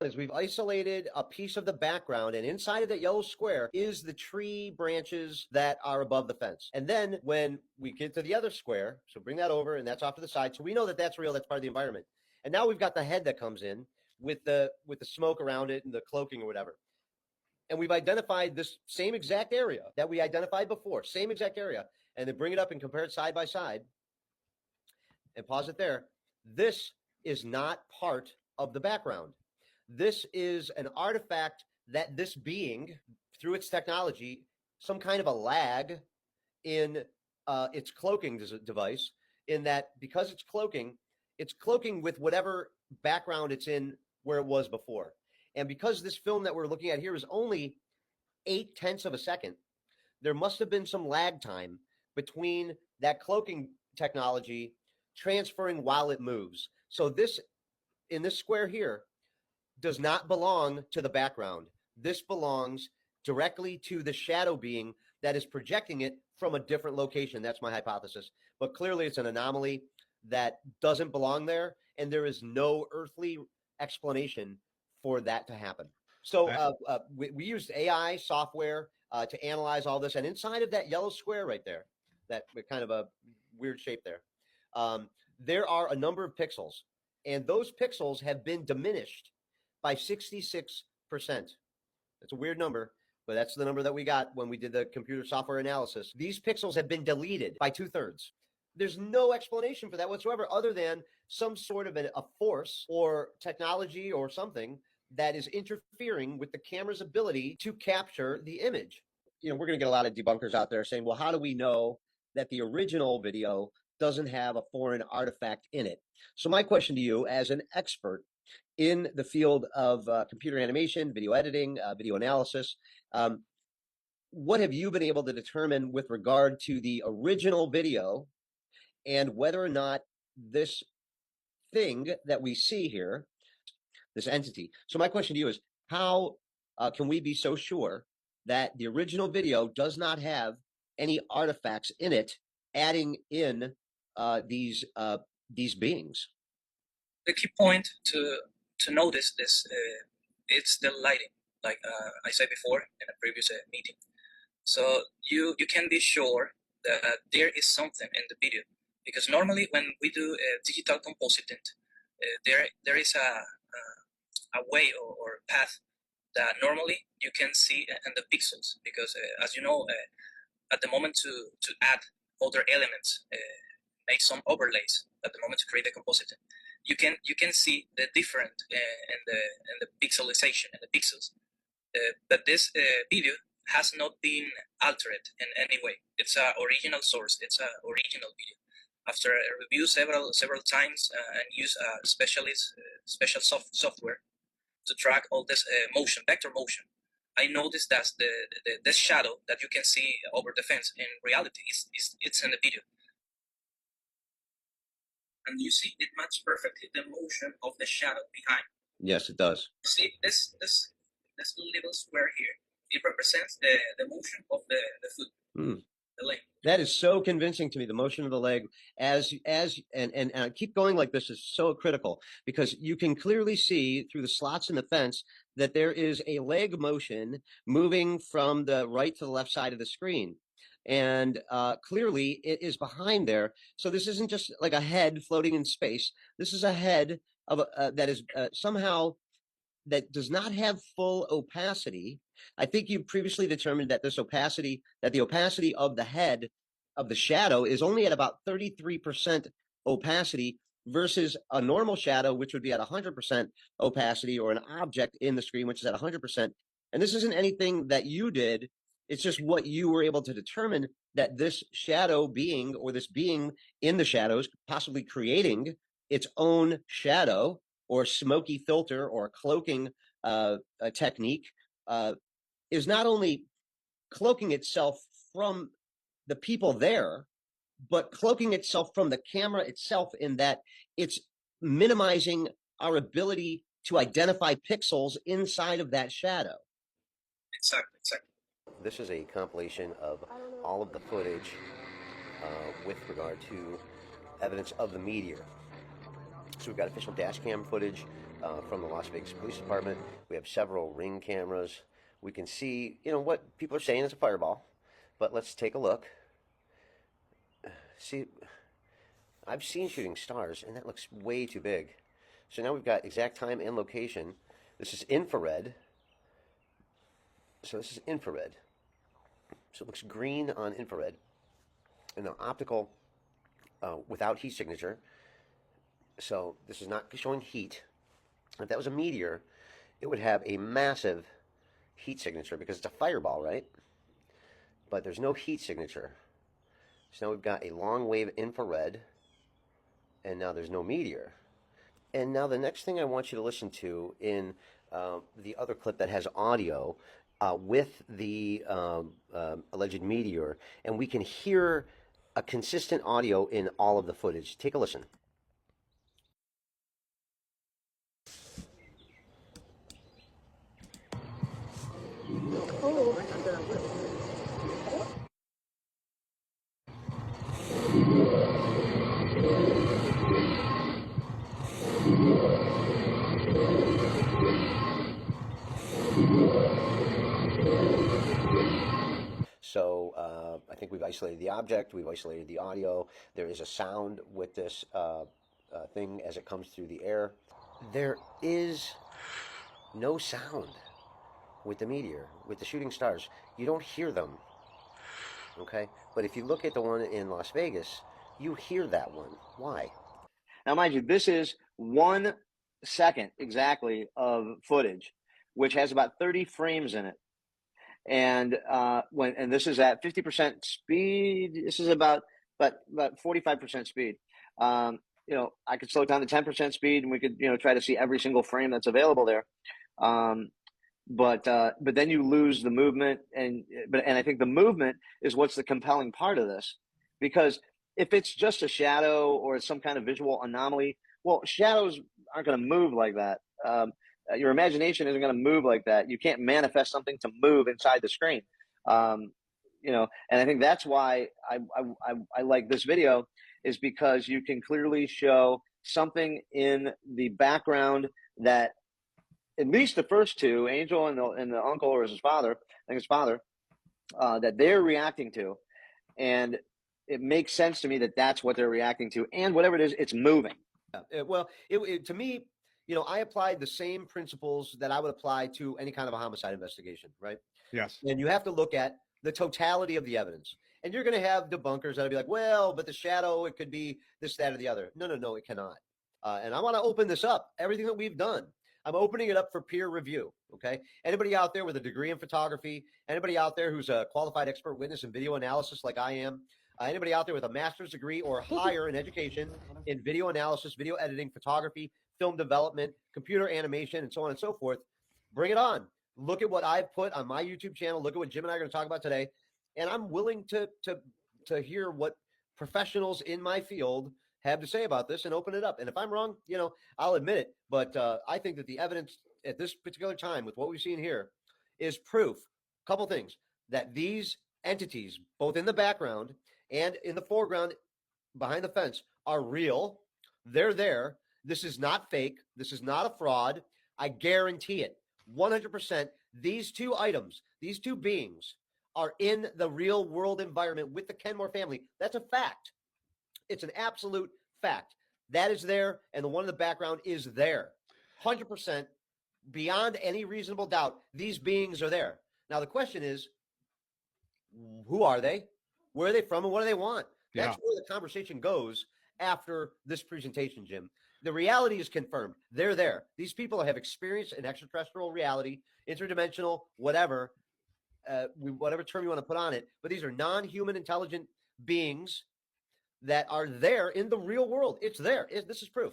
is we've isolated a piece of the background, and inside of that yellow square is the tree branches that are above the fence. And then when we get to the other square, so bring that over, and that's off to the side, so we know that that's real, that's part of the environment. And now we've got the head that comes in with the smoke around it and the cloaking or whatever. And we've identified this same exact area that we identified before, same exact area, and then bring it up and compare it side by side and pause it there. This is not part of the background. This is an artifact that this being, through its technology, some kind of a lag in its cloaking device, in that because it's cloaking with whatever background it's in where it was before. And because this film that we're looking at here is only 0.8 of a second, there must have been some lag time between that cloaking technology transferring while it moves. So this, in this square here, does not belong to the background. This belongs directly to the shadow being that is projecting it from a different location. That's my hypothesis. But clearly it's an anomaly that doesn't belong there, and there is no earthly explanation for that to happen. So we used AI software to analyze all this, and inside of that yellow square right there, that kind of a weird shape there, there are a number of pixels, and those pixels have been diminished by 66%. That's a weird number, but that's the number that we got when we did the computer software analysis. These pixels have been deleted by 2/3. There's no explanation for that whatsoever, other than some sort of a force or technology or something that is interfering with the camera's ability to capture the image. You know, we're going to get a lot of debunkers out there saying, well, how do we know that the original video doesn't have a foreign artifact in it? So my question to you, as an expert in the field of computer animation, video editing, video analysis, what have you been able to determine with regard to the original video and whether or not this thing that we see here, this entity? So my question to you is, how can we be so sure that the original video does not have any artifacts in it adding in these beings? The key point to notice this, it's the lighting, like I said before in a previous meeting. So you can be sure that there is something in the video, because normally when we do digital compositing, there is a way or path that normally you can see in the pixels, because as you know, at the moment to add other elements, make some overlays at the moment to create the compositing, you can see the different in the pixelization and the pixels. But this video has not been altered in any way. It's an original source. It's an original video. After a review several times and use a special software to track all this motion, vector motion, I noticed that the shadow that you can see over the fence in reality it's in the video. And you see it matches perfectly the motion of the shadow behind. Yes, it does. See this little square here, it represents the motion of the foot, the leg. That is so convincing to me, the motion of the leg, and I keep going like this is so critical, because you can clearly see through the slots in the fence that there is a leg motion moving from the right to the left side of the screen. And clearly it is behind there. So this isn't just like a head floating in space. This is a head of that is somehow that does not have full opacity. I think you previously determined that the opacity of the head of the shadow is only at about 33% opacity versus a normal shadow, which would be at 100% opacity, or an object in the screen, which is at 100%. And this isn't anything that you did. It's just what you were able to determine, that this shadow being, or this being in the shadows, possibly creating its own shadow or smoky filter or cloaking technique, is not only cloaking itself from the people there, but cloaking itself from the camera itself, in that it's minimizing our ability to identify pixels inside of that shadow. Exactly. This is a compilation of all of the footage with regard to evidence of the meteor. So we've got official dash cam footage from the Las Vegas Police Department. We have several ring cameras. We can see, what people are saying is a fireball. But let's take a look. See, I've seen shooting stars, and that looks way too big. So now we've got exact time and location. This is infrared. So this is infrared. So it looks green on infrared. And the optical without heat signature. So this is not showing heat. If that was a meteor, it would have a massive heat signature because it's a fireball, right? But there's no heat signature. So now we've got a long wave infrared, and now there's no meteor. And now the next thing I want you to listen to in the other clip that has audio with the alleged meteor, and we can hear a consistent audio in all of the footage. Take a listen. So I think we've isolated the object, we've isolated the audio. There is a sound with this thing as it comes through the air. There is no sound with the meteor, with the shooting stars. You don't hear them, okay? But if you look at the one in Las Vegas, you hear that one. Why? Now, mind you, this is 1 second exactly of footage, which has about 30 frames in it. And and this is at 50% speed. This is about 45% speed. I could slow it down to 10% speed, and we could try to see every single frame that's available there. But then you lose the movement, and I think the movement is what's the compelling part of this, because if it's just a shadow or it's some kind of visual anomaly, well, shadows aren't going to move like that. Your imagination isn't going to move like that. You can't manifest something to move inside the screen. And I think that's why I like this video, is because you can clearly show something in the background that at least the first two, Angel and the uncle, or his father, I think his father, that they're reacting to. And it makes sense to me that that's what they're reacting to. And whatever it is, it's moving. Well, to me, I applied the same principles that I would apply to any kind of a homicide investigation, right? Yes. And you have to look at the totality of the evidence. And you're going to have debunkers that'll be like, well, but the shadow, it could be this, that, or the other. No, it cannot. And I want to open this up. Everything that we've done, I'm opening it up for peer review, okay? Anybody out there with a degree in photography, anybody out there who's a qualified expert witness in video analysis like I am, anybody out there with a master's degree or higher in education in video analysis, video editing, photography, film development, computer animation, and so on and so forth, bring it on. Look at what I've put on my YouTube channel. Look at what Jim and I are going to talk about today. And I'm willing to hear what professionals in my field have to say about this and open it up. And if I'm wrong, I'll admit it. But I think that the evidence at this particular time with what we've seen here is proof. A couple things, that these entities, both in the background and in the foreground behind the fence, are real. They're there. This is not fake. This is not a fraud. I guarantee it. 100%. These two items, these two beings are in the real world environment with the Kenmore family. That's a fact. It's an absolute fact. That is there, and the one in the background is there. 100%, beyond any reasonable doubt, these beings are there. Now, the question is, who are they? Where are they from, and what do they want? That's where the conversation goes after this presentation, Jim. The reality is confirmed. They're there. These people have experienced an extraterrestrial reality, interdimensional, whatever term you want to put on it. But these are non-human intelligent beings that are there in the real world. It's there. This is proof.